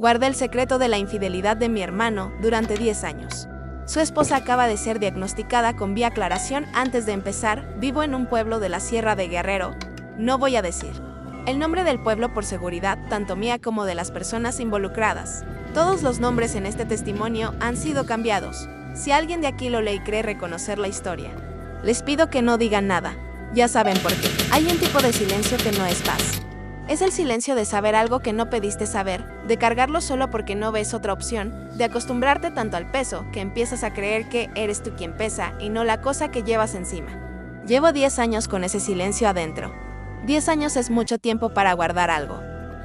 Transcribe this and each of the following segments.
Guardé el secreto de la infidelidad de mi hermano durante 10 años. Su esposa acaba de ser diagnosticada con vía aclaración antes de empezar. Vivo en un pueblo de la Sierra de Guerrero. No voy a decir el nombre del pueblo por seguridad, tanto mía como de las personas involucradas. Todos los nombres en este testimonio han sido cambiados. Si alguien de aquí lo lee y cree reconocer la historia, les pido que no digan nada. Ya saben por qué. Hay un tipo de silencio que no es paz. Es el silencio de saber algo que no pediste saber, de cargarlo solo porque no ves otra opción, de acostumbrarte tanto al peso que empiezas a creer que eres tú quien pesa y no la cosa que llevas encima. Llevo 10 años con ese silencio adentro. 10 años es mucho tiempo para guardar algo.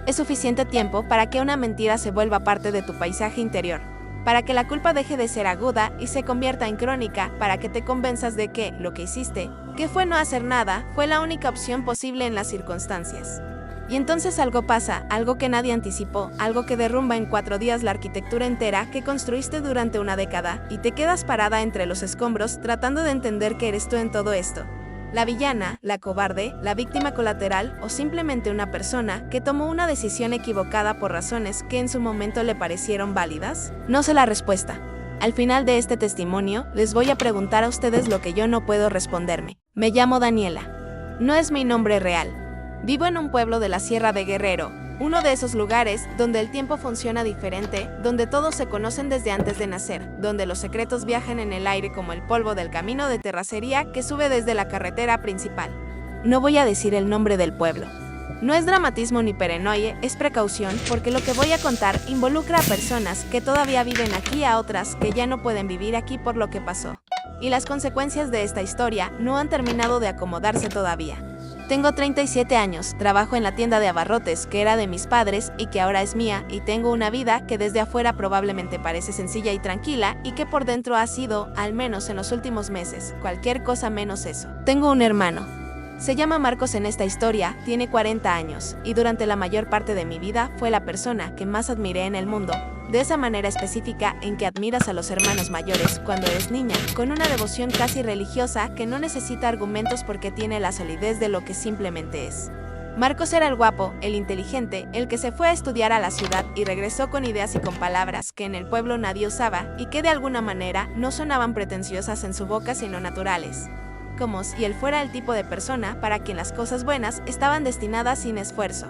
Es suficiente tiempo para que una mentira se vuelva parte de tu paisaje interior, para que la culpa deje de ser aguda y se convierta en crónica, para que te convenzas de que lo que hiciste, que fue no hacer nada, fue la única opción posible en las circunstancias. Y entonces algo pasa, algo que nadie anticipó, algo que derrumba en 4 días la arquitectura entera que construiste durante una década, y te quedas parada entre los escombros tratando de entender que eres tú en todo esto. La villana, la cobarde, la víctima colateral o simplemente una persona que tomó una decisión equivocada por razones que en su momento le parecieron válidas. No sé la respuesta. Al final de este testimonio, les voy a preguntar a ustedes lo que yo no puedo responderme. Me llamo Daniela. No es mi nombre real. Vivo en un pueblo de la Sierra de Guerrero, uno de esos lugares donde el tiempo funciona diferente, donde todos se conocen desde antes de nacer, donde los secretos viajan en el aire como el polvo del camino de terracería que sube desde la carretera principal. No voy a decir el nombre del pueblo. No es dramatismo ni paranoia, es precaución, porque lo que voy a contar involucra a personas que todavía viven aquí y a otras que ya no pueden vivir aquí por lo que pasó. Y las consecuencias de esta historia no han terminado de acomodarse todavía. Tengo 37 años, trabajo en la tienda de abarrotes que era de mis padres y que ahora es mía, y tengo una vida que desde afuera probablemente parece sencilla y tranquila y que por dentro ha sido, al menos en los últimos meses, cualquier cosa menos eso. Tengo un hermano. Se llama Marcos en esta historia, tiene 40 años, y durante la mayor parte de mi vida fue la persona que más admiré en el mundo. De esa manera específica en que admiras a los hermanos mayores cuando eres niña, con una devoción casi religiosa que no necesita argumentos porque tiene la solidez de lo que simplemente es. Marcos era el guapo, el inteligente, el que se fue a estudiar a la ciudad y regresó con ideas y con palabras que en el pueblo nadie usaba y que de alguna manera no sonaban pretenciosas en su boca sino naturales. Como si él fuera el tipo de persona para quien las cosas buenas estaban destinadas sin esfuerzo.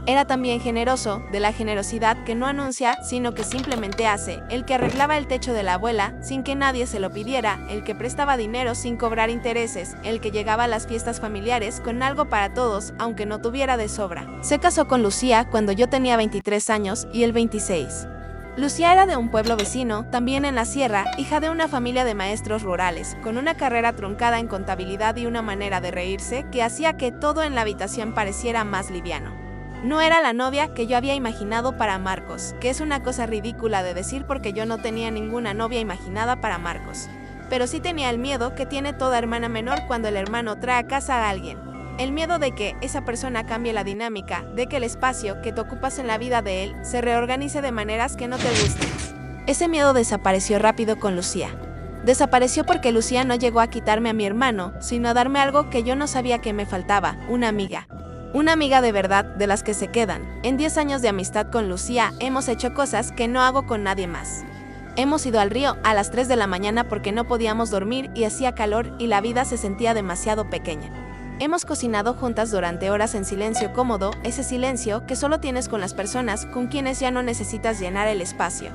Era también generoso, de la generosidad que no anuncia, sino que simplemente hace, el que arreglaba el techo de la abuela sin que nadie se lo pidiera, el que prestaba dinero sin cobrar intereses, el que llegaba a las fiestas familiares con algo para todos, aunque no tuviera de sobra. Se casó con Lucía cuando yo tenía 23 años y él 26. Lucía era de un pueblo vecino, también en la sierra, hija de una familia de maestros rurales, con una carrera truncada en contabilidad y una manera de reírse que hacía que todo en la habitación pareciera más liviano. No era la novia que yo había imaginado para Marcos, que es una cosa ridícula de decir porque yo no tenía ninguna novia imaginada para Marcos. Pero sí tenía el miedo que tiene toda hermana menor cuando el hermano trae a casa a alguien. El miedo de que esa persona cambie la dinámica, de que el espacio que te ocupas en la vida de él se reorganice de maneras que no te gusten. Ese miedo desapareció rápido con Lucía. Desapareció porque Lucía no llegó a quitarme a mi hermano, sino a darme algo que yo no sabía que me faltaba, una amiga. Una amiga de verdad, de las que se quedan. En 10 años de amistad con Lucía, hemos hecho cosas que no hago con nadie más. Hemos ido al río a las 3 de la mañana porque no podíamos dormir y hacía calor y la vida se sentía demasiado pequeña. Hemos cocinado juntas durante horas en silencio cómodo, ese silencio que solo tienes con las personas con quienes ya no necesitas llenar el espacio.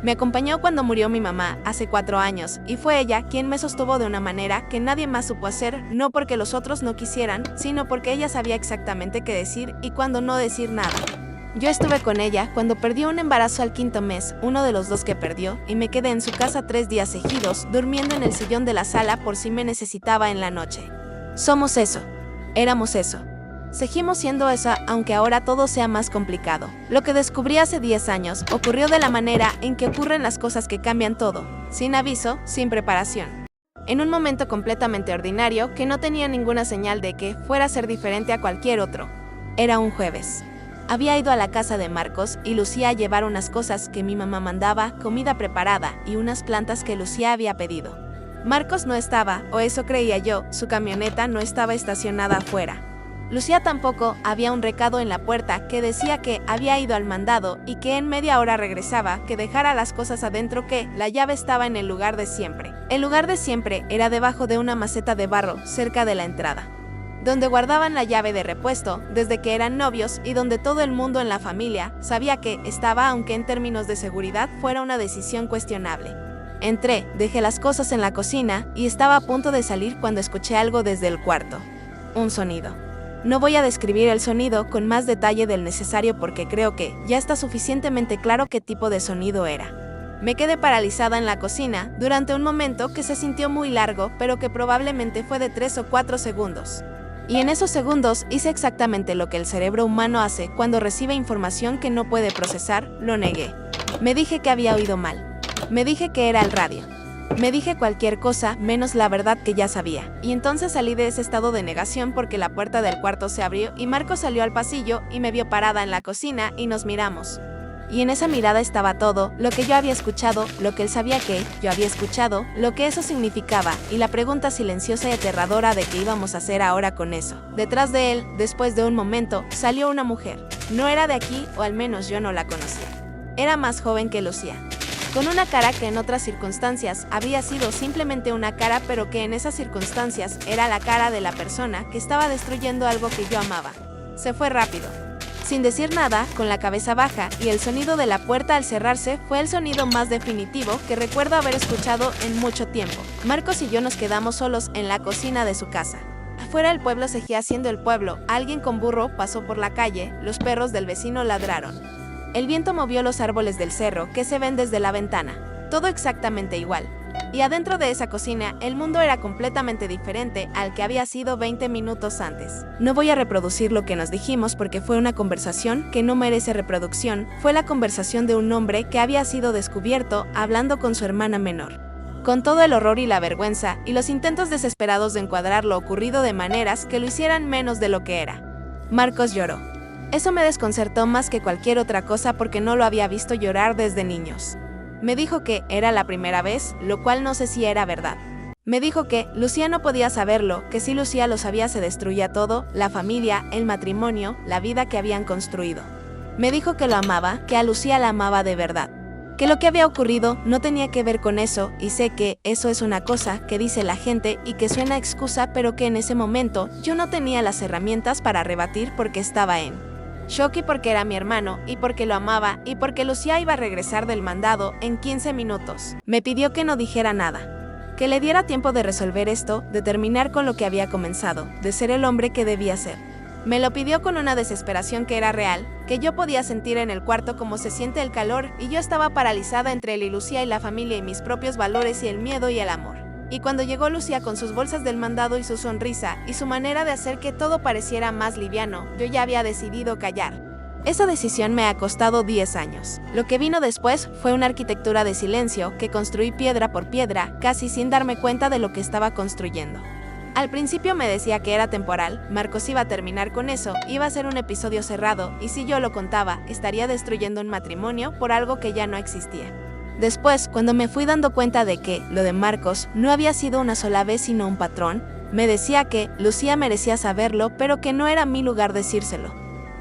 Me acompañó cuando murió mi mamá, hace 4 años, y fue ella quien me sostuvo de una manera que nadie más supo hacer, no porque los otros no quisieran, sino porque ella sabía exactamente qué decir y cuándo no decir nada. Yo estuve con ella cuando perdió un embarazo al 5.º mes, uno de los 2 que perdió, y me quedé en su casa 3 días seguidos, durmiendo en el sillón de la sala por si me necesitaba en la noche. Somos eso. Éramos eso. Seguimos siendo eso, aunque ahora todo sea más complicado. Lo que descubrí hace 10 años ocurrió de la manera en que ocurren las cosas que cambian todo, sin aviso, sin preparación. En un momento completamente ordinario que no tenía ninguna señal de que fuera a ser diferente a cualquier otro. Era un jueves. Había ido a la casa de Marcos y Lucía a llevar unas cosas que mi mamá mandaba, comida preparada y unas plantas que Lucía había pedido. Marcos no estaba, o eso creía yo, su camioneta no estaba estacionada afuera. Lucía tampoco. Había un recado en la puerta que decía que había ido al mandado y que en media hora regresaba, que dejara las cosas adentro, que la llave estaba en el lugar de siempre. El lugar de siempre era debajo de una maceta de barro cerca de la entrada, donde guardaban la llave de repuesto desde que eran novios y donde todo el mundo en la familia sabía que estaba, aunque en términos de seguridad fuera una decisión cuestionable. Entré, dejé las cosas en la cocina y estaba a punto de salir cuando escuché algo desde el cuarto. Un sonido. No voy a describir el sonido con más detalle del necesario porque creo que ya está suficientemente claro qué tipo de sonido era. Me quedé paralizada en la cocina durante un momento que se sintió muy largo, pero que probablemente fue de 3 o 4 segundos. Y en esos segundos hice exactamente lo que el cerebro humano hace cuando recibe información que no puede procesar: lo negué. Me dije que había oído mal. Me dije que era el radio. Me dije cualquier cosa menos la verdad que ya sabía. Y entonces salí de ese estado de negación porque la puerta del cuarto se abrió y Marcos salió al pasillo y me vio parada en la cocina y nos miramos. Y en esa mirada estaba todo lo que yo había escuchado, lo que él sabía que yo había escuchado, lo que eso significaba, y la pregunta silenciosa y aterradora de qué íbamos a hacer ahora con eso. Detrás de él, después de un momento, salió una mujer. No era de aquí, o al menos yo no la conocía. Era más joven que Lucía, con una cara que en otras circunstancias habría sido simplemente una cara, pero que en esas circunstancias era la cara de la persona que estaba destruyendo algo que yo amaba. Se fue rápido, sin decir nada, con la cabeza baja, y el sonido de la puerta al cerrarse fue el sonido más definitivo que recuerdo haber escuchado en mucho tiempo. Marcos y yo nos quedamos solos en la cocina de su casa. Afuera el pueblo seguía siendo el pueblo. Alguien con burro pasó por la calle, los perros del vecino ladraron. El viento movió los árboles del cerro que se ven desde la ventana. Todo exactamente igual. Y adentro de esa cocina, el mundo era completamente diferente al que había sido 20 minutos antes. No voy a reproducir lo que nos dijimos porque fue una conversación que no merece reproducción. Fue la conversación de un hombre que había sido descubierto hablando con su hermana menor. Con todo el horror y la vergüenza y los intentos desesperados de encuadrar lo ocurrido de maneras que lo hicieran menos de lo que era. Marcos lloró. Eso me desconcertó más que cualquier otra cosa porque no lo había visto llorar desde niños. Me dijo que era la primera vez, lo cual no sé si era verdad. Me dijo que Lucía no podía saberlo, que si Lucía lo sabía se destruía todo, la familia, el matrimonio, la vida que habían construido. Me dijo que lo amaba, que a Lucía la amaba de verdad. Que lo que había ocurrido no tenía que ver con eso, y sé que eso es una cosa que dice la gente y que suena a excusa, pero que en ese momento yo no tenía las herramientas para rebatir porque estaba en shock, y porque era mi hermano, y porque lo amaba, y porque Lucía iba a regresar del mandado en 15 minutos. Me pidió que no dijera nada, que le diera tiempo de resolver esto, de terminar con lo que había comenzado, de ser el hombre que debía ser. Me lo pidió con una desesperación que era real, que yo podía sentir en el cuarto como se siente el calor, y yo estaba paralizada entre él y Lucía y la familia y mis propios valores y el miedo y el amor. Y cuando llegó Lucía con sus bolsas del mandado y su sonrisa y su manera de hacer que todo pareciera más liviano, yo ya había decidido callar. Esa decisión me ha costado 10 años. Lo que vino después fue una arquitectura de silencio que construí piedra por piedra, casi sin darme cuenta de lo que estaba construyendo. Al principio me decía que era temporal, Marcos iba a terminar con eso, iba a ser un episodio cerrado, y si yo lo contaba, estaría destruyendo un matrimonio por algo que ya no existía. Después, cuando me fui dando cuenta de que lo de Marcos no había sido una sola vez sino un patrón, me decía que Lucía merecía saberlo, pero que no era mi lugar decírselo.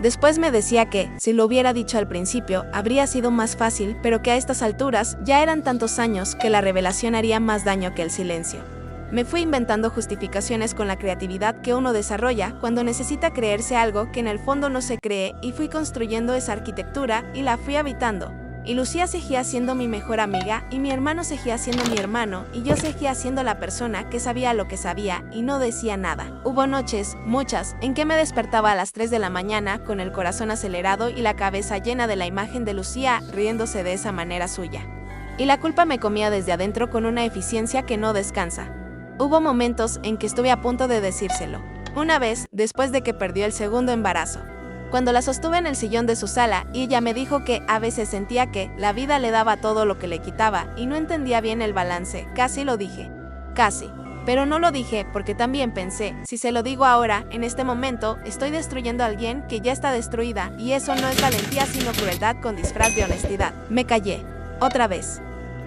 Después me decía que, si lo hubiera dicho al principio, habría sido más fácil, pero que a estas alturas ya eran tantos años que la revelación haría más daño que el silencio. Me fui inventando justificaciones con la creatividad que uno desarrolla cuando necesita creerse algo que en el fondo no se cree, y fui construyendo esa arquitectura y la fui habitando. Y Lucía seguía siendo mi mejor amiga, y mi hermano seguía siendo mi hermano, y yo seguía siendo la persona que sabía lo que sabía y no decía nada. Hubo noches, muchas, en que me despertaba a las 3 de la mañana con el corazón acelerado y la cabeza llena de la imagen de Lucía riéndose de esa manera suya. Y la culpa me comía desde adentro con una eficiencia que no descansa. Hubo momentos en que estuve a punto de decírselo. Una vez, después de que perdió el segundo embarazo. Cuando la sostuve en el sillón de su sala y ella me dijo que a veces sentía que la vida le daba todo lo que le quitaba y no entendía bien el balance, casi lo dije. Casi. Pero no lo dije porque también pensé, si se lo digo ahora, en este momento, estoy destruyendo a alguien que ya está destruida, y eso no es valentía sino crueldad con disfraz de honestidad. Me callé. Otra vez.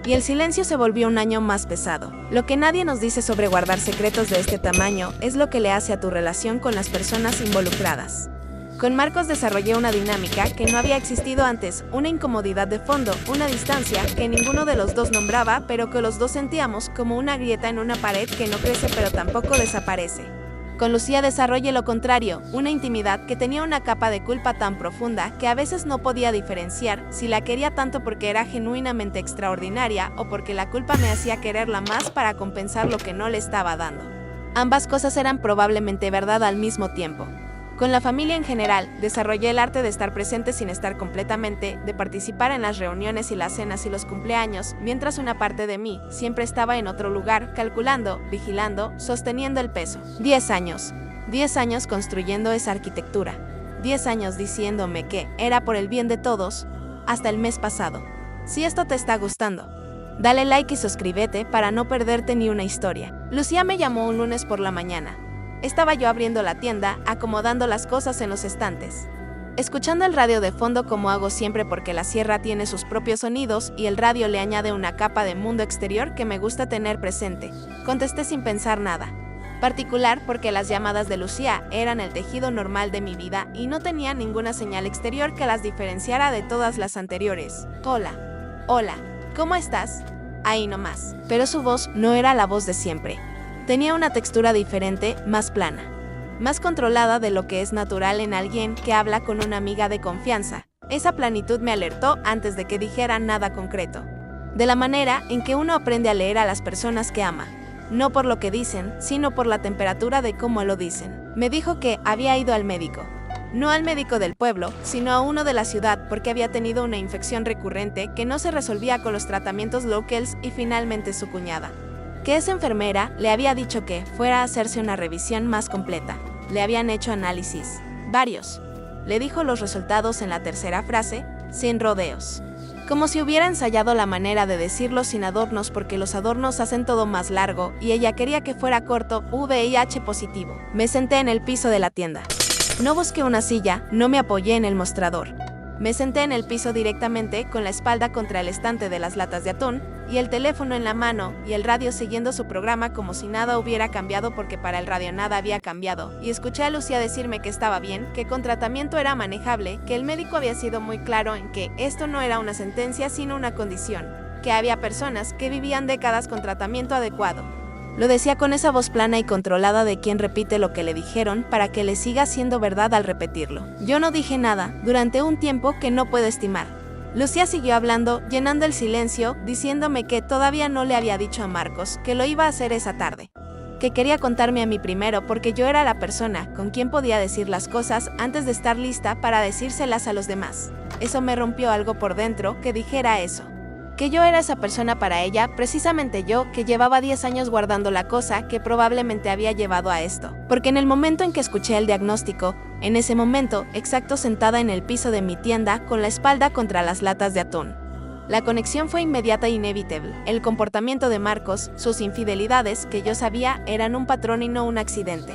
Y el silencio se volvió un año más pesado. Lo que nadie nos dice sobre guardar secretos de este tamaño es lo que le hace a tu relación con las personas involucradas. Con Marcos desarrollé una dinámica que no había existido antes, una incomodidad de fondo, una distancia que ninguno de los dos nombraba, pero que los dos sentíamos como una grieta en una pared que no crece pero tampoco desaparece. Con Lucía desarrollé lo contrario, una intimidad que tenía una capa de culpa tan profunda que a veces no podía diferenciar si la quería tanto porque era genuinamente extraordinaria o porque la culpa me hacía quererla más para compensar lo que no le estaba dando. Ambas cosas eran probablemente verdad al mismo tiempo. Con la familia en general, desarrollé el arte de estar presente sin estar completamente, de participar en las reuniones y las cenas y los cumpleaños, mientras una parte de mí siempre estaba en otro lugar, calculando, vigilando, sosteniendo el peso. 10 años. 10 años construyendo esa arquitectura. 10 años diciéndome que era por el bien de todos, hasta el mes pasado. Si esto te está gustando, dale like y suscríbete para no perderte ni una historia. Lucía me llamó un lunes por la mañana. Estaba yo abriendo la tienda, acomodando las cosas en los estantes, escuchando el radio de fondo como hago siempre porque la sierra tiene sus propios sonidos y el radio le añade una capa de mundo exterior que me gusta tener presente. Contesté sin pensar nada. Particular porque las llamadas de Lucía eran el tejido normal de mi vida y no tenía ninguna señal exterior que las diferenciara de todas las anteriores. Hola, ¿cómo estás? Ahí nomás. Pero su voz no era la voz de siempre. Tenía una textura diferente, más plana, más controlada de lo que es natural en alguien que habla con una amiga de confianza. Esa planitud me alertó antes de que dijera nada concreto. De la manera en que uno aprende a leer a las personas que ama, no por lo que dicen, sino por la temperatura de cómo lo dicen. Me dijo que había ido al médico. No al médico del pueblo, sino a uno de la ciudad porque había tenido una infección recurrente que no se resolvía con los tratamientos locals y finalmente su cuñada, que esa enfermera le había dicho que fuera a hacerse una revisión más completa. Le habían hecho análisis, varios. Le dijo los resultados en la tercera frase, sin rodeos. Como si hubiera ensayado la manera de decirlo sin adornos porque los adornos hacen todo más largo y ella quería que fuera corto, VIH positivo. Me senté en el piso de la tienda. No busqué una silla, no me apoyé en el mostrador. Me senté en el piso directamente con la espalda contra el estante de las latas de atún y el teléfono en la mano y el radio siguiendo su programa como si nada hubiera cambiado porque para el radio nada había cambiado, y escuché a Lucía decirme que estaba bien, que con tratamiento era manejable, que el médico había sido muy claro en que esto no era una sentencia sino una condición, que había personas que vivían décadas con tratamiento adecuado. Lo decía con esa voz plana y controlada de quien repite lo que le dijeron para que le siga siendo verdad al repetirlo. Yo no dije nada, durante un tiempo que no puedo estimar. Lucía siguió hablando, llenando el silencio, diciéndome que todavía no le había dicho a Marcos que lo iba a hacer esa tarde. Que quería contarme a mí primero porque yo era la persona con quien podía decir las cosas antes de estar lista para decírselas a los demás. Eso me rompió algo por dentro que dijera eso. Que yo era esa persona para ella, precisamente yo, que llevaba 10 años guardando la cosa que probablemente había llevado a esto. Porque en el momento en que escuché el diagnóstico, en ese momento, exacto sentada en el piso de mi tienda, con la espalda contra las latas de atún, la conexión fue inmediata e inevitable. El comportamiento de Marcos, sus infidelidades, que yo sabía, eran un patrón y no un accidente.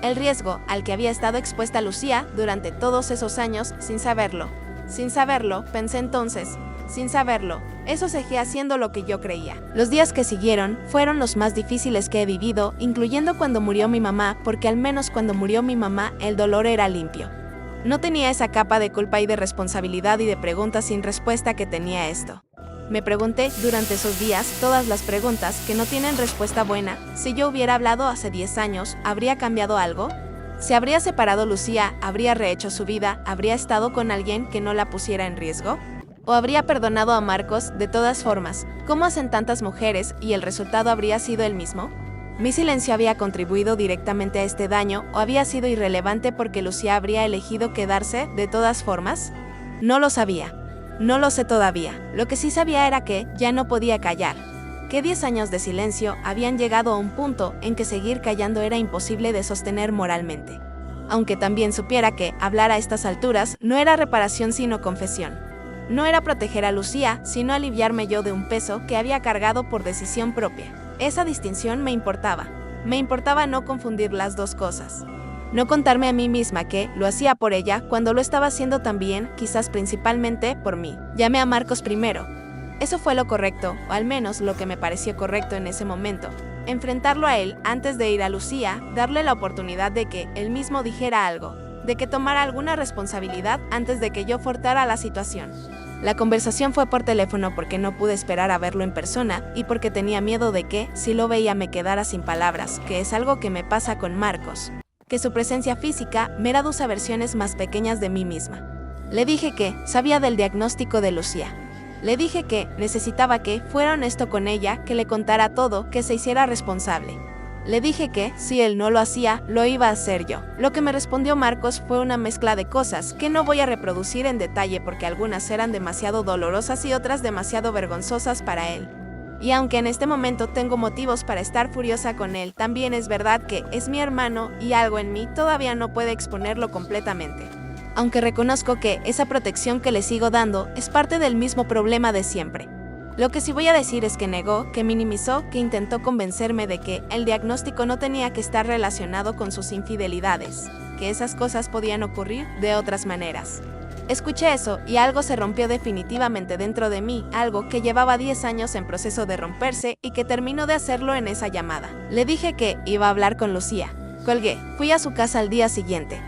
El riesgo al que había estado expuesta Lucía durante todos esos años sin saberlo. Sin saberlo, pensé entonces, sin saberlo, eso seguía haciendo lo que yo creía. Los días que siguieron fueron los más difíciles que he vivido, incluyendo cuando murió mi mamá, porque al menos cuando murió mi mamá el dolor era limpio. No tenía esa capa de culpa y de responsabilidad y de preguntas sin respuesta que tenía esto. Me pregunté durante esos días todas las preguntas que no tienen respuesta buena. Si yo hubiera hablado hace 10 años, ¿habría cambiado algo? ¿Se habría separado Lucía? ¿Habría rehecho su vida? ¿Habría estado con alguien que no la pusiera en riesgo? ¿O habría perdonado a Marcos de todas formas, como hacen tantas mujeres, y el resultado habría sido el mismo? ¿Mi silencio había contribuido directamente a este daño o había sido irrelevante porque Lucía habría elegido quedarse de todas formas? No lo sabía. No lo sé todavía. Lo que sí sabía era que ya no podía callar. Que 10 años de silencio habían llegado a un punto en que seguir callando era imposible de sostener moralmente. Aunque también supiera que hablar a estas alturas no era reparación sino confesión. No era proteger a Lucía, sino aliviarme yo de un peso que había cargado por decisión propia. Esa distinción me importaba. Me importaba no confundir las dos cosas. No contarme a mí misma que lo hacía por ella cuando lo estaba haciendo también, quizás principalmente, por mí. Llamé a Marcos primero. Eso fue lo correcto, o al menos lo que me pareció correcto en ese momento. Enfrentarlo a él antes de ir a Lucía, darle la oportunidad de que él mismo dijera algo, de que tomara alguna responsabilidad antes de que yo forzara la situación. La conversación fue por teléfono porque no pude esperar a verlo en persona y porque tenía miedo de que, si lo veía, me quedara sin palabras, que es algo que me pasa con Marcos. Que su presencia física me reduce a versiones más pequeñas de mí misma. Le dije que sabía del diagnóstico de Lucía. Le dije que necesitaba que fuera honesto con ella, que le contara todo, que se hiciera responsable. Le dije que, si él no lo hacía, lo iba a hacer yo. Lo que me respondió Marcos fue una mezcla de cosas que no voy a reproducir en detalle porque algunas eran demasiado dolorosas y otras demasiado vergonzosas para él. Y aunque en este momento tengo motivos para estar furiosa con él, también es verdad que es mi hermano y algo en mí todavía no puede exponerlo completamente. Aunque reconozco que esa protección que le sigo dando es parte del mismo problema de siempre. Lo que sí voy a decir es que negó, que minimizó, que intentó convencerme de que el diagnóstico no tenía que estar relacionado con sus infidelidades, que esas cosas podían ocurrir de otras maneras. Escuché eso y algo se rompió definitivamente dentro de mí, algo que llevaba 10 años en proceso de romperse y que terminó de hacerlo en esa llamada. Le dije que iba a hablar con Lucía. Colgué, fui a su casa al día siguiente.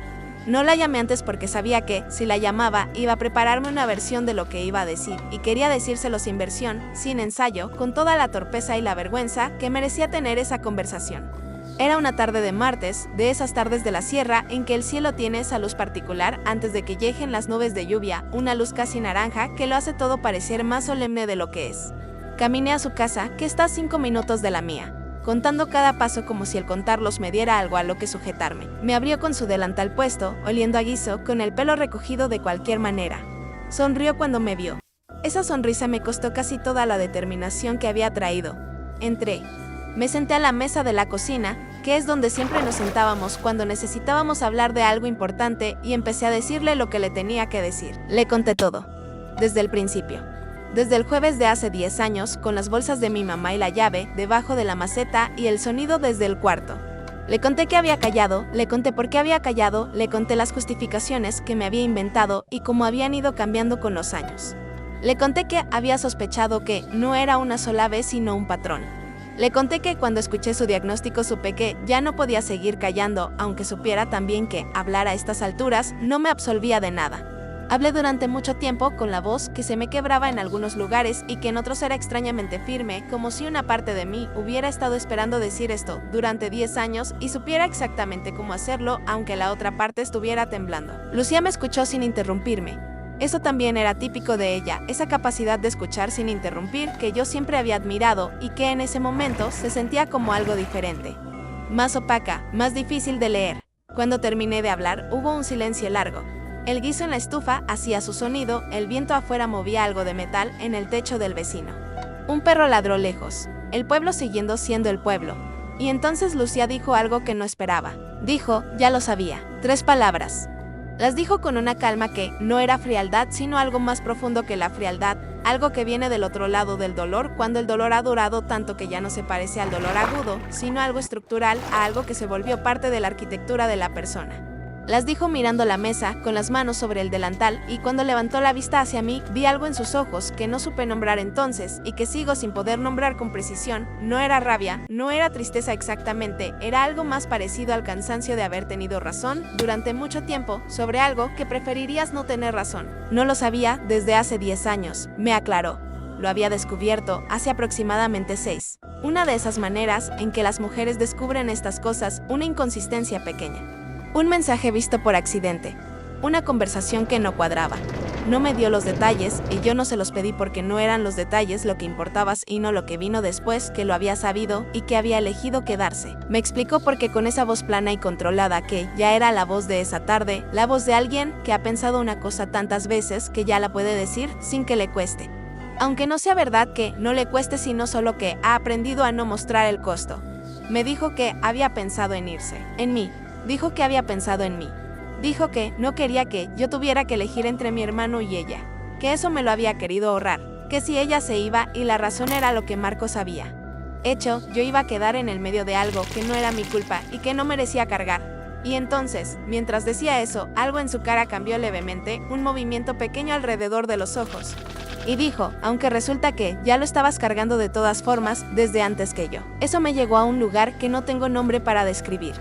No la llamé antes porque sabía que, si la llamaba, iba a prepararme una versión de lo que iba a decir, y quería decírselo sin versión, sin ensayo, con toda la torpeza y la vergüenza que merecía tener esa conversación. Era una tarde de martes, de esas tardes de la sierra en que el cielo tiene esa luz particular antes de que lleguen las nubes de lluvia, una luz casi naranja que lo hace todo parecer más solemne de lo que es. Caminé a su casa, que está a 5 minutos de la mía, contando cada paso como si el contarlos me diera algo a lo que sujetarme. Me abrió con su delantal puesto, oliendo a guiso, con el pelo recogido de cualquier manera. Sonrió cuando me vio. Esa sonrisa me costó casi toda la determinación que había traído. Entré. Me senté a la mesa de la cocina, que es donde siempre nos sentábamos cuando necesitábamos hablar de algo importante, y empecé a decirle lo que le tenía que decir. Le conté todo. Desde el principio. Desde el jueves de hace 10 años, con las bolsas de mi mamá y la llave, debajo de la maceta y el sonido desde el cuarto. Le conté que había callado, le conté por qué había callado, le conté las justificaciones que me había inventado y cómo habían ido cambiando con los años. Le conté que había sospechado que no era una sola vez sino un patrón. Le conté que cuando escuché su diagnóstico supe que ya no podía seguir callando, aunque supiera también que hablar a estas alturas no me absolvía de nada. Hablé durante mucho tiempo con la voz que se me quebraba en algunos lugares y que en otros era extrañamente firme, como si una parte de mí hubiera estado esperando decir esto durante 10 años y supiera exactamente cómo hacerlo, aunque la otra parte estuviera temblando. Lucía me escuchó sin interrumpirme. Eso también era típico de ella, esa capacidad de escuchar sin interrumpir que yo siempre había admirado y que en ese momento se sentía como algo diferente. Más opaca, más difícil de leer. Cuando terminé de hablar, hubo un silencio largo. El guiso en la estufa hacía su sonido, el viento afuera movía algo de metal en el techo del vecino. Un perro ladró lejos, el pueblo siguiendo siendo el pueblo. Y entonces Lucía dijo algo que no esperaba. Dijo, ya lo sabía, 3 palabras. Las dijo con una calma que no era frialdad, sino algo más profundo que la frialdad, algo que viene del otro lado del dolor, cuando el dolor ha durado tanto que ya no se parece al dolor agudo, sino algo estructural, a algo que se volvió parte de la arquitectura de la persona. Las dijo mirando la mesa, con las manos sobre el delantal, y cuando levantó la vista hacia mí, vi algo en sus ojos que no supe nombrar entonces, y que sigo sin poder nombrar con precisión. No era rabia, no era tristeza exactamente, era algo más parecido al cansancio de haber tenido razón durante mucho tiempo sobre algo que preferirías no tener razón. No lo sabía desde hace 10 años, me aclaró. Lo había descubierto hace aproximadamente 6. Una de esas maneras en que las mujeres descubren estas cosas, una inconsistencia pequeña. Un mensaje visto por accidente. Una conversación que no cuadraba. No me dio los detalles y yo no se los pedí porque no eran los detalles lo que importaba sino lo que vino después, que lo había sabido y que había elegido quedarse. Me explicó porque con esa voz plana y controlada que ya era la voz de esa tarde, la voz de alguien que ha pensado una cosa tantas veces que ya la puede decir sin que le cueste. Aunque no sea verdad que no le cueste sino solo que ha aprendido a no mostrar el costo. Me dijo que había pensado en irse, en mí. Dijo que había pensado en mí. Dijo que no quería que yo tuviera que elegir entre mi hermano y ella. Que eso me lo había querido ahorrar. Que si ella se iba y la razón era lo que Marcos sabía. Hecho, yo iba a quedar en el medio de algo que no era mi culpa y que no merecía cargar. Y entonces, mientras decía eso, algo en su cara cambió levemente, un movimiento pequeño alrededor de los ojos. Y dijo, aunque resulta que ya lo estabas cargando de todas formas desde antes que yo. Eso me llegó a un lugar que no tengo nombre para describir.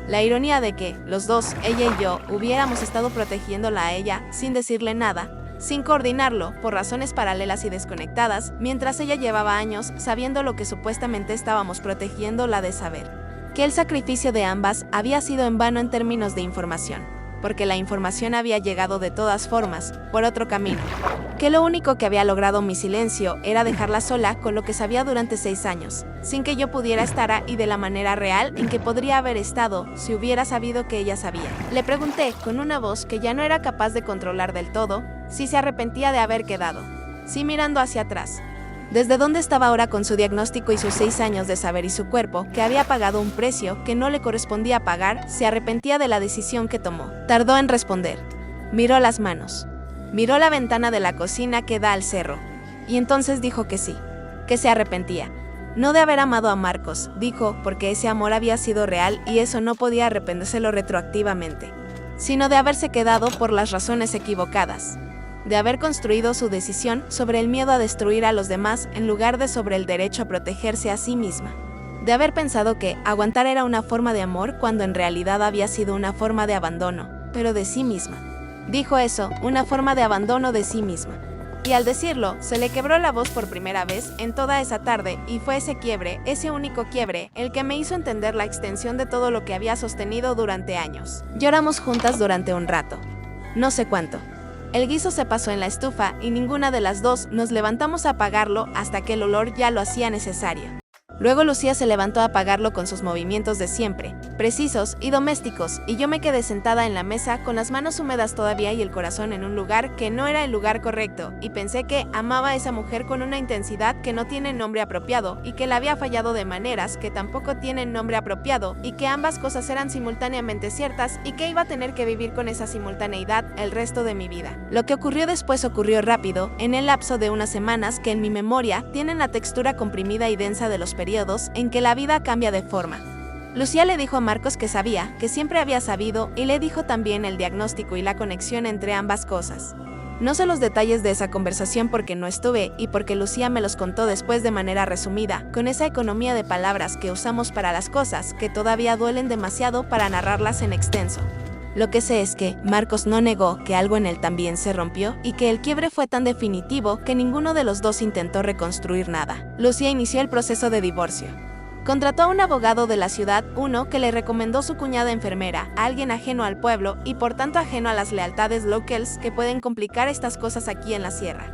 La ironía de que los dos, ella y yo, hubiéramos estado protegiéndola a ella sin decirle nada, sin coordinarlo, por razones paralelas y desconectadas, mientras ella llevaba años sabiendo lo que supuestamente estábamos protegiéndola de saber. Que el sacrificio de ambas había sido en vano en términos de información, porque la información había llegado de todas formas, por otro camino. Que lo único que había logrado mi silencio era dejarla sola con lo que sabía durante 6 años, sin que yo pudiera estar ahí de la manera real en que podría haber estado si hubiera sabido que ella sabía. Le pregunté, con una voz que ya no era capaz de controlar del todo, si se arrepentía de haber quedado. Sí, mirando hacia atrás. Desde dónde estaba ahora con su diagnóstico y sus 6 años de saber y su cuerpo, que había pagado un precio que no le correspondía pagar, se arrepentía de la decisión que tomó. Tardó en responder. Miró las manos. Miró la ventana de la cocina que da al cerro. Y entonces dijo que sí, que se arrepentía. No de haber amado a Marcos, dijo, porque ese amor había sido real y eso no podía arrepentírselo retroactivamente, sino de haberse quedado por las razones equivocadas. De haber construido su decisión sobre el miedo a destruir a los demás en lugar de sobre el derecho a protegerse a sí misma. De haber pensado que aguantar era una forma de amor cuando en realidad había sido una forma de abandono, pero de sí misma. Dijo eso, una forma de abandono de sí misma. Y al decirlo, se le quebró la voz por primera vez en toda esa tarde, y fue ese quiebre, ese único quiebre, el que me hizo entender la extensión de todo lo que había sostenido durante años. Lloramos juntas durante un rato. No sé cuánto. El guiso se pasó en la estufa y ninguna de las dos nos levantamos a apagarlo hasta que el olor ya lo hacía necesario. Luego Lucía se levantó a apagarlo con sus movimientos de siempre, precisos y domésticos, y yo me quedé sentada en la mesa con las manos húmedas todavía y el corazón en un lugar que no era el lugar correcto, y pensé que amaba a esa mujer con una intensidad que no tiene nombre apropiado, y que la había fallado de maneras que tampoco tienen nombre apropiado, y que ambas cosas eran simultáneamente ciertas, y que iba a tener que vivir con esa simultaneidad el resto de mi vida. Lo que ocurrió después ocurrió rápido, en el lapso de unas semanas que en mi memoria tienen la textura comprimida y densa de los periodos en que la vida cambia de forma. Lucía le dijo a Marcos que sabía, que siempre había sabido, y le dijo también el diagnóstico y la conexión entre ambas cosas. No sé los detalles de esa conversación porque no estuve y porque Lucía me los contó después de manera resumida, con esa economía de palabras que usamos para las cosas que todavía duelen demasiado para narrarlas en extenso. Lo que sé es que Marcos no negó que algo en él también se rompió y que el quiebre fue tan definitivo que ninguno de los dos intentó reconstruir nada. Lucía inició el proceso de divorcio. Contrató a un abogado de la ciudad, uno que le recomendó su cuñada enfermera, a alguien ajeno al pueblo y por tanto ajeno a las lealtades locales que pueden complicar estas cosas aquí en la sierra.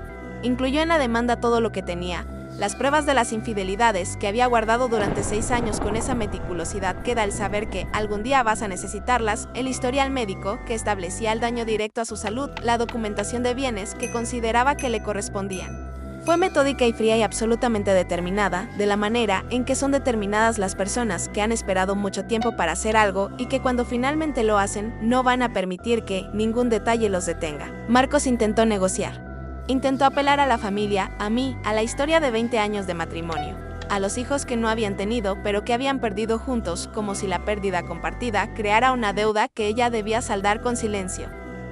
Incluyó en la demanda todo lo que tenía, las pruebas de las infidelidades que había guardado durante 6 años con esa meticulosidad que da el saber que algún día vas a necesitarlas, el historial médico que establecía el daño directo a su salud, la documentación de bienes que consideraba que le correspondían. Fue metódica y fría y absolutamente determinada, de la manera en que son determinadas las personas que han esperado mucho tiempo para hacer algo y que cuando finalmente lo hacen, no van a permitir que ningún detalle los detenga. Marcos intentó negociar. Intentó apelar a la familia, a mí, a la historia de 20 años de matrimonio, a los hijos que no habían tenido pero que habían perdido juntos, como si la pérdida compartida creara una deuda que ella debía saldar con silencio.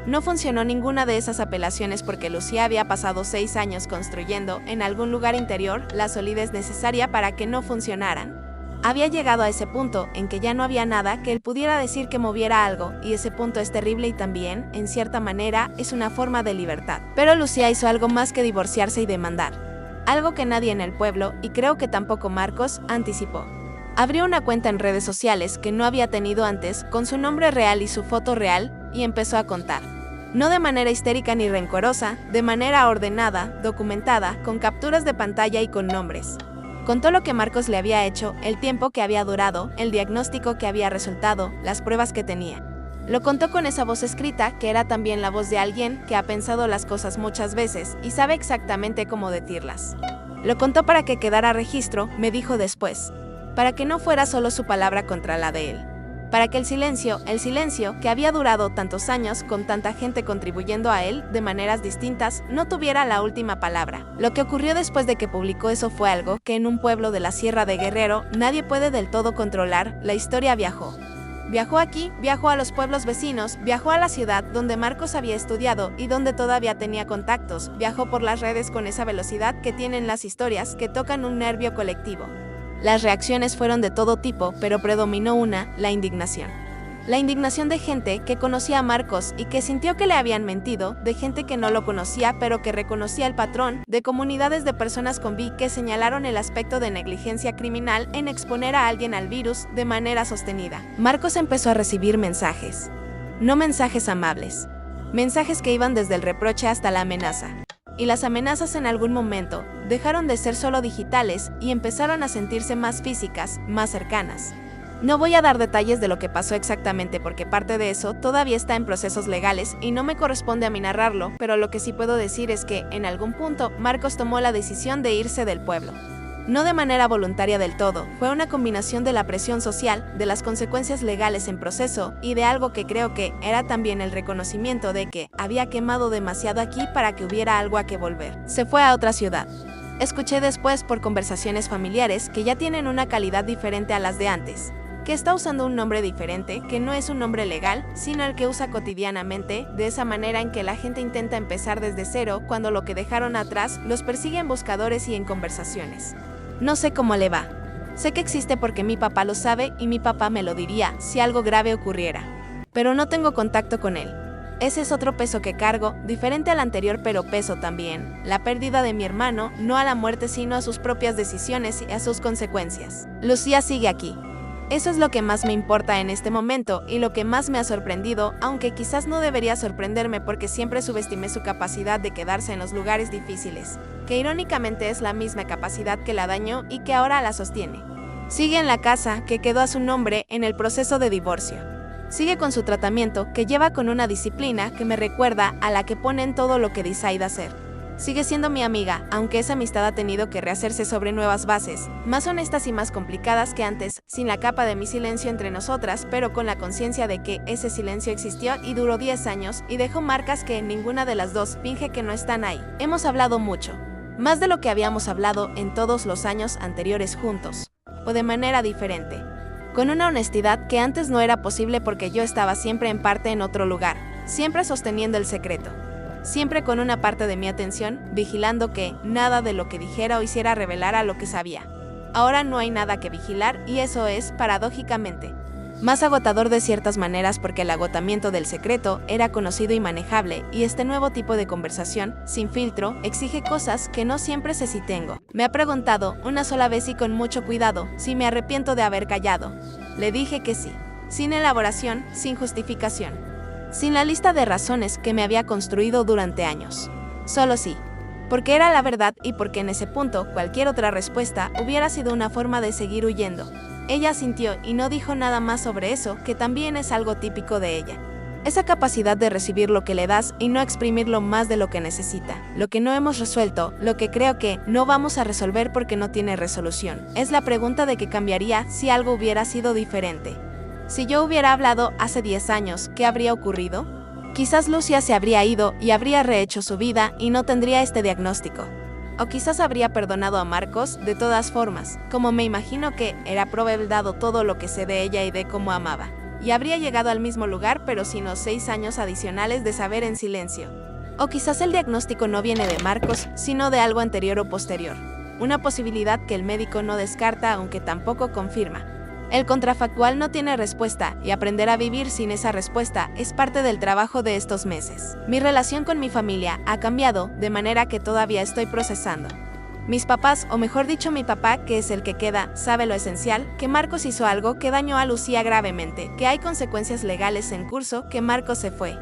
No funcionó ninguna de esas apelaciones porque Lucía había pasado 6 años construyendo, en algún lugar interior, la solidez necesaria para que no funcionaran. Había llegado a ese punto en que ya no había nada que él pudiera decir que moviera algo, y ese punto es terrible y también, en cierta manera, es una forma de libertad. Pero Lucía hizo algo más que divorciarse y demandar. Algo que nadie en el pueblo, y creo que tampoco Marcos, anticipó. Abrió una cuenta en redes sociales que no había tenido antes, con su nombre real y su foto real, y empezó a contar. No de manera histérica ni rencorosa, de manera ordenada, documentada, con capturas de pantalla y con nombres. Contó lo que Marcos le había hecho, el tiempo que había durado, el diagnóstico que había resultado, las pruebas que tenía. Lo contó con esa voz escrita, que era también la voz de alguien que ha pensado las cosas muchas veces y sabe exactamente cómo decirlas. Lo contó para que quedara registro, me dijo después. Para que no fuera solo su palabra contra la de él. Para que el silencio que había durado tantos años con tanta gente contribuyendo a él de maneras distintas, no tuviera la última palabra. Lo que ocurrió después de que publicó eso fue algo que en un pueblo de la Sierra de Guerrero nadie puede del todo controlar, la historia viajó. Viajó aquí, viajó a los pueblos vecinos, viajó a la ciudad donde Marcos había estudiado y donde todavía tenía contactos, viajó por las redes con esa velocidad que tienen las historias que tocan un nervio colectivo. Las reacciones fueron de todo tipo, pero predominó una, la indignación. La indignación de gente que conocía a Marcos y que sintió que le habían mentido, de gente que no lo conocía pero que reconocía el patrón, de comunidades de personas con VIH que señalaron el aspecto de negligencia criminal en exponer a alguien al virus de manera sostenida. Marcos empezó a recibir mensajes. No mensajes amables. Mensajes que iban desde el reproche hasta la amenaza. Y las amenazas en algún momento dejaron de ser solo digitales y empezaron a sentirse más físicas, más cercanas. No voy a dar detalles de lo que pasó exactamente porque parte de eso todavía está en procesos legales y no me corresponde a mí narrarlo, pero lo que sí puedo decir es que, en algún punto, Marcos tomó la decisión de irse del pueblo. No de manera voluntaria del todo, fue una combinación de la presión social, de las consecuencias legales en proceso y de algo que creo que era también el reconocimiento de que había quemado demasiado aquí para que hubiera algo a que volver. Se fue a otra ciudad. Escuché después por conversaciones familiares que ya tienen una calidad diferente a las de antes, que está usando un nombre diferente, que no es un nombre legal, sino el que usa cotidianamente, de esa manera en que la gente intenta empezar desde cero cuando lo que dejaron atrás los persigue en buscadores y en conversaciones. No sé cómo le va. Sé que existe porque mi papá lo sabe y mi papá me lo diría si algo grave ocurriera. Pero no tengo contacto con él. Ese es otro peso que cargo, diferente al anterior pero peso también. La pérdida de mi hermano, no a la muerte sino a sus propias decisiones y a sus consecuencias. Lucía sigue aquí. Eso es lo que más me importa en este momento y lo que más me ha sorprendido, aunque quizás no debería sorprenderme porque siempre subestimé su capacidad de quedarse en los lugares difíciles, que irónicamente es la misma capacidad que la dañó y que ahora la sostiene. Sigue en la casa, que quedó a su nombre, en el proceso de divorcio. Sigue con su tratamiento, que lleva con una disciplina que me recuerda a la que pone en todo lo que decide hacer. Sigue siendo mi amiga, aunque esa amistad ha tenido que rehacerse sobre nuevas bases, más honestas y más complicadas que antes, sin la capa de mi silencio entre nosotras, pero con la conciencia de que ese silencio existió y duró 10 años y dejó marcas que en ninguna de las dos finge que no están ahí. Hemos hablado mucho, más de lo que habíamos hablado en todos los años anteriores juntos, o de manera diferente, con una honestidad que antes no era posible porque yo estaba siempre en parte en otro lugar, siempre sosteniendo el secreto. Siempre con una parte de mi atención, vigilando que nada de lo que dijera o hiciera revelara lo que sabía. Ahora no hay nada que vigilar y eso es, paradójicamente, más agotador de ciertas maneras porque el agotamiento del secreto era conocido y manejable y este nuevo tipo de conversación, sin filtro, exige cosas que no siempre sé si tengo. Me ha preguntado una sola vez y con mucho cuidado si me arrepiento de haber callado. Le dije que sí, sin elaboración, sin justificación. Sin la lista de razones que me había construido durante años. Solo sí. Porque era la verdad y porque en ese punto cualquier otra respuesta hubiera sido una forma de seguir huyendo. Ella asintió y no dijo nada más sobre eso, que también es algo típico de ella. Esa capacidad de recibir lo que le das y no exprimirlo más de lo que necesita. Lo que no hemos resuelto, lo que creo que no vamos a resolver porque no tiene resolución. Es la pregunta de qué cambiaría si algo hubiera sido diferente. Si yo hubiera hablado hace 10 años, ¿qué habría ocurrido? Quizás Lucía se habría ido y habría rehecho su vida y no tendría este diagnóstico. O quizás habría perdonado a Marcos de todas formas, como me imagino que era probable dado todo lo que sé de ella y de cómo amaba. Y habría llegado al mismo lugar pero sin los 6 años adicionales de saber en silencio. O quizás el diagnóstico no viene de Marcos, sino de algo anterior o posterior. Una posibilidad que el médico no descarta aunque tampoco confirma. El contrafactual no tiene respuesta y aprender a vivir sin esa respuesta es parte del trabajo de estos meses. Mi relación con mi familia ha cambiado de manera que todavía estoy procesando. Mis papás, o mejor dicho mi papá, que es el que queda, sabe lo esencial, que Marcos hizo algo que dañó a Lucía gravemente, que hay consecuencias legales en curso, que Marcos se fue.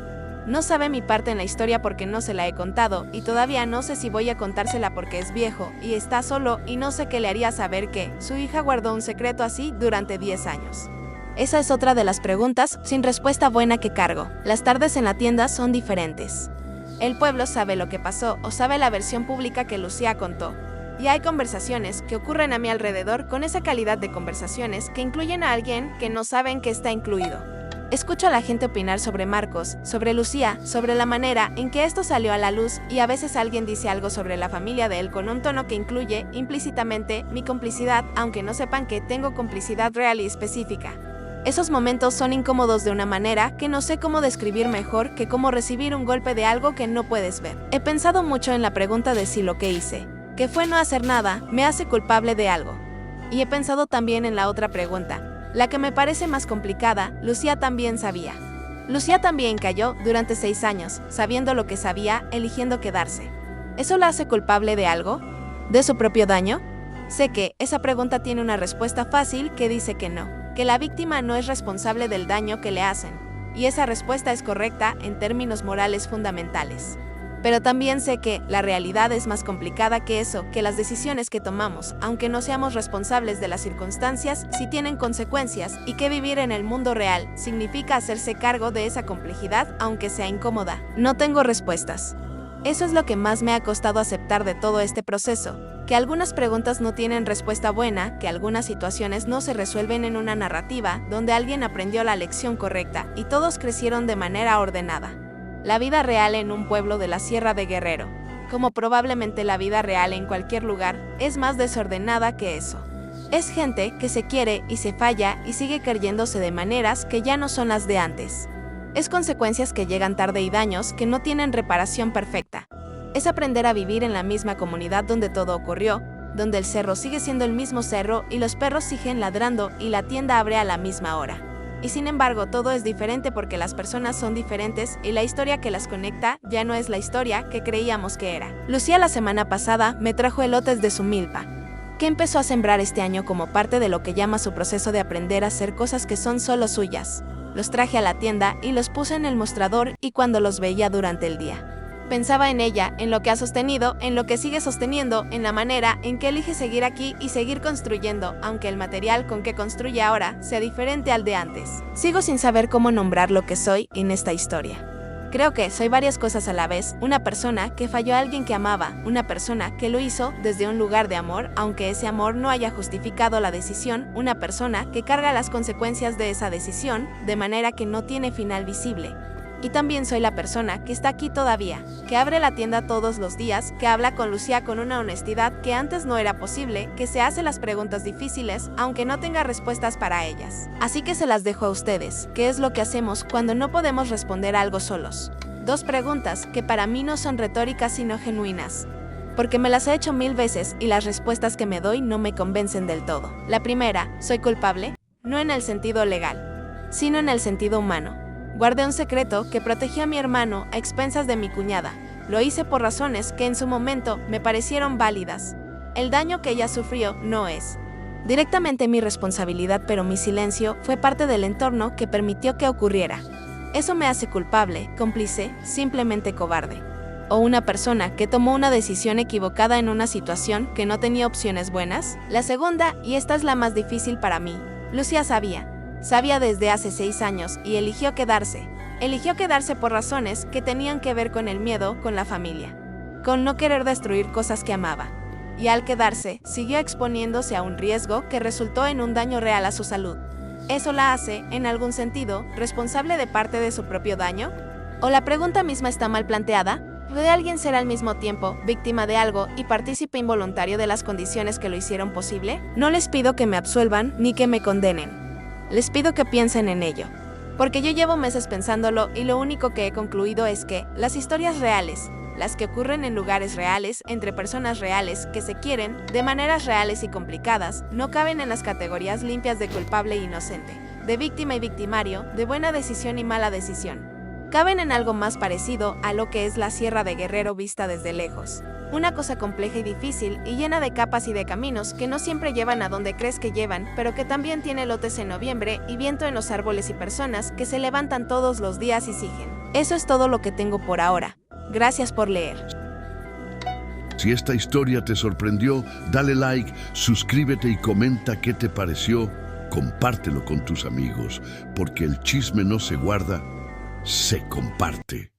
No sabe mi parte en la historia porque no se la he contado, y todavía no sé si voy a contársela porque es viejo, y está solo, y no sé qué le haría saber que su hija guardó un secreto así durante 10 años. Esa es otra de las preguntas sin respuesta buena que cargo. Las tardes en la tienda son diferentes. El pueblo sabe lo que pasó o sabe la versión pública que Lucía contó. Y hay conversaciones que ocurren a mi alrededor con esa calidad de conversaciones que incluyen a alguien que no saben que está incluido. Escucho a la gente opinar sobre Marcos, sobre Lucía, sobre la manera en que esto salió a la luz y a veces alguien dice algo sobre la familia de él con un tono que incluye, implícitamente, mi complicidad, aunque no sepan que tengo complicidad real y específica. Esos momentos son incómodos de una manera que no sé cómo describir mejor que cómo recibir un golpe de algo que no puedes ver. He pensado mucho en la pregunta de si lo que hice, que fue no hacer nada, me hace culpable de algo. Y he pensado también en la otra pregunta, la que me parece más complicada. Lucía también sabía. Lucía también cayó durante 6 años, sabiendo lo que sabía, eligiendo quedarse. ¿Eso la hace culpable de algo? ¿De su propio daño? Sé que esa pregunta tiene una respuesta fácil que dice que no, que la víctima no es responsable del daño que le hacen, y esa respuesta es correcta en términos morales fundamentales. Pero también sé que la realidad es más complicada que eso, que las decisiones que tomamos, aunque no seamos responsables de las circunstancias, sí tienen consecuencias, y que vivir en el mundo real significa hacerse cargo de esa complejidad, aunque sea incómoda. No tengo respuestas. Eso es lo que más me ha costado aceptar de todo este proceso, que algunas preguntas no tienen respuesta buena, que algunas situaciones no se resuelven en una narrativa donde alguien aprendió la lección correcta y todos crecieron de manera ordenada. La vida real en un pueblo de la Sierra de Guerrero, como probablemente la vida real en cualquier lugar, es más desordenada que eso. Es gente que se quiere y se falla y sigue creyéndose de maneras que ya no son las de antes. Es consecuencias que llegan tarde y daños que no tienen reparación perfecta. Es aprender a vivir en la misma comunidad donde todo ocurrió, donde el cerro sigue siendo el mismo cerro y los perros siguen ladrando y la tienda abre a la misma hora. Y sin embargo todo es diferente porque las personas son diferentes y la historia que las conecta ya no es la historia que creíamos que era. Lucía la semana pasada me trajo elotes de su milpa, que empezó a sembrar este año como parte de lo que llama su proceso de aprender a hacer cosas que son solo suyas. Los traje a la tienda y los puse en el mostrador y cuando los veía durante el día, pensaba en ella, en lo que ha sostenido, en lo que sigue sosteniendo, en la manera en que elige seguir aquí y seguir construyendo, aunque el material con que construye ahora sea diferente al de antes. Sigo sin saber cómo nombrar lo que soy en esta historia. Creo que soy varias cosas a la vez, una persona que falló a alguien que amaba, una persona que lo hizo desde un lugar de amor, aunque ese amor no haya justificado la decisión, una persona que carga las consecuencias de esa decisión, de manera que no tiene final visible. Y también soy la persona que está aquí todavía, que abre la tienda todos los días, que habla con Lucía con una honestidad que antes no era posible, que se hace las preguntas difíciles, aunque no tenga respuestas para ellas. Así que se las dejo a ustedes, ¿qué es lo que hacemos cuando no podemos responder algo solos? 2 preguntas que para mí no son retóricas sino genuinas, porque me las he hecho 1000 veces y las respuestas que me doy no me convencen del todo. La primera, ¿soy culpable? No en el sentido legal, sino en el sentido humano. Guardé un secreto que protegió a mi hermano a expensas de mi cuñada. Lo hice por razones que en su momento me parecieron válidas. El daño que ella sufrió no es directamente mi responsabilidad, pero mi silencio fue parte del entorno que permitió que ocurriera. Eso me hace culpable, cómplice, simplemente cobarde. O una persona que tomó una decisión equivocada en una situación que no tenía opciones buenas. La segunda, y esta es la más difícil para mí, Lucía sabía desde hace 6 años y eligió quedarse. Eligió quedarse por razones que tenían que ver con el miedo, con la familia, con no querer destruir cosas que amaba. Y al quedarse, siguió exponiéndose a un riesgo que resultó en un daño real a su salud. ¿Eso la hace, en algún sentido, responsable de parte de su propio daño? ¿O la pregunta misma está mal planteada? ¿Puede alguien ser al mismo tiempo víctima de algo y partícipe involuntario de las condiciones que lo hicieron posible? No les pido que me absuelvan ni que me condenen. Les pido que piensen en ello, porque yo llevo meses pensándolo y lo único que he concluido es que las historias reales, las que ocurren en lugares reales, entre personas reales que se quieren, de maneras reales y complicadas, no caben en las categorías limpias de culpable e inocente, de víctima y victimario, de buena decisión y mala decisión. Caben en algo más parecido a lo que es la Sierra de Guerrero vista desde lejos. Una cosa compleja y difícil y llena de capas y de caminos que no siempre llevan a donde crees que llevan, pero que también tiene lotes en noviembre y viento en los árboles y personas que se levantan todos los días y siguen. Eso es todo lo que tengo por ahora. Gracias por leer. Si esta historia te sorprendió, dale like, suscríbete y comenta qué te pareció. Compártelo con tus amigos, porque el chisme no se guarda, se comparte.